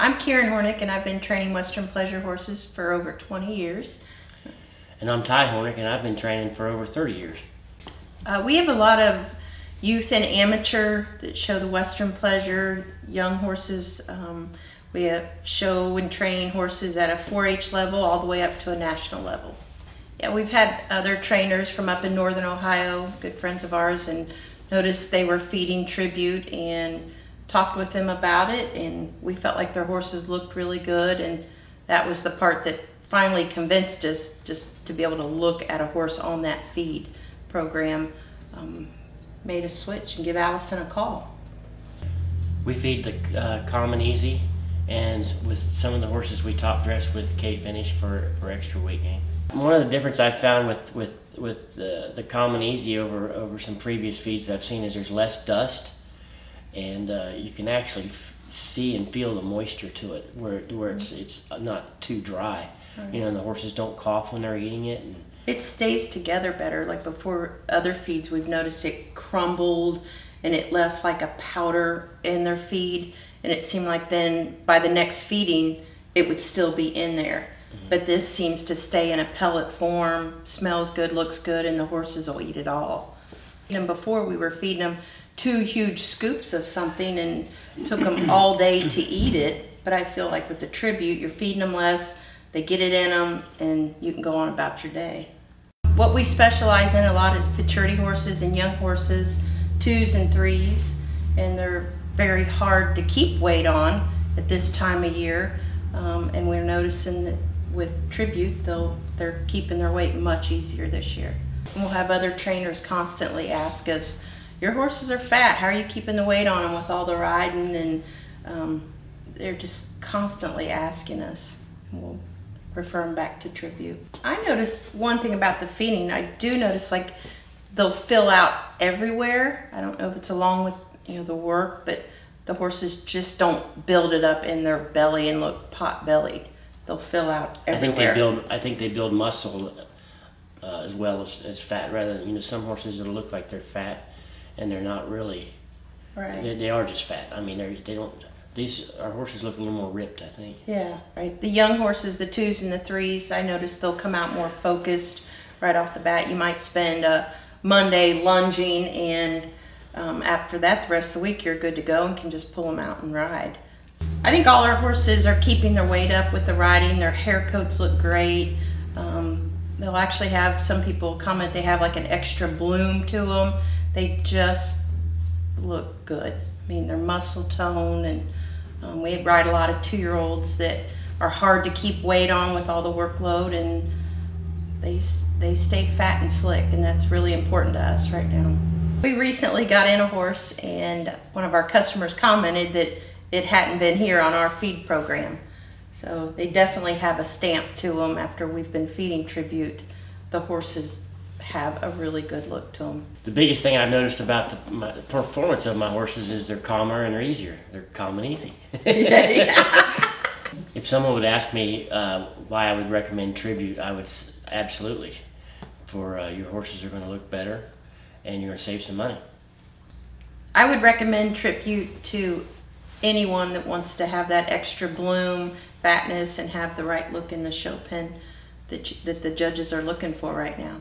I'm Karen Hornick, and I've been training Western pleasure horses for over 20 years. And I'm Ty Hornick, and I've been training for over 30 years. We have a lot of youth and amateur that show the Western pleasure, young horses. We show and train horses at a 4-H level all the way up to a national level. Yeah, we've had other trainers from up in northern Ohio, good friends of ours, and noticed they were feeding tribute and talked with them about it, and we felt like their horses looked really good, and that was the part that finally convinced us just to be able to look at a horse on that feed program. Made a switch and give Allison a call. We feed the common easy, and with some of the horses we top dress with K-finish for extra weight gain. One of the difference I found with the common easy over some previous feeds that I've seen is there's less dust, and you can actually see and feel the moisture to it where it's not too dry. Right. You know, and the horses don't cough when they're eating it. And it stays together better. Like before other feeds, we've noticed it crumbled and it left like a powder in their feed, and it seemed like then by the next feeding it would still be in there. Mm-hmm. But this seems to stay in a pellet form, smells good, looks good, and the horses will eat it all. And before we were feeding them 2 huge scoops of something and took them all day to eat it, but I feel like with the tribute you're feeding them less, they get it in them, and you can go on about your day. What we specialize in a lot is futurity horses and young horses, 2s and 3s, and they're very hard to keep weight on at this time of year. And we're noticing that with tribute, they're keeping their weight much easier this year. And we'll have other trainers constantly ask us, your horses are fat, how are you keeping the weight on them with all the riding? And they're just constantly asking us. And we'll refer them back to tribute. I noticed one thing about the feeding. I do notice like they'll fill out everywhere. I don't know if it's along with the work, but the horses just don't build it up in their belly and look pot-bellied. They'll fill out everywhere. I think they build muscle as well as fat, rather than some horses that'll look like they're fat and they're not really. Right. They are just fat. I mean, they don't. Our horses look a little more ripped, I think. Yeah, right. The young horses, the 2s and the 3s, I noticed they'll come out more focused right off the bat. You might spend a Monday lunging, and after that, the rest of the week, you're good to go and can just pull them out and ride. I think all our horses are keeping their weight up with the riding. Their hair coats look great. They'll actually have, some people comment they have like an extra bloom to them. They just look good. I mean, they're muscle tone, and we ride a lot of 2-year-olds that are hard to keep weight on with all the workload, and they stay fat and slick, and that's really important to us right now. We recently got in a horse, and one of our customers commented that it hadn't been here on our feed program. So they definitely have a stamp to them. After we've been feeding tribute, the horses have a really good look to them. The biggest thing I've noticed about the performance of my horses is they're calmer and they're easier. They're calm and easy. Yeah. If someone would ask me why I would recommend tribute, I would absolutely. Your horses are going to look better and you're going to save some money. I would recommend tribute to anyone that wants to have that extra bloom, fatness, and have the right look in the show pen that the judges are looking for right now.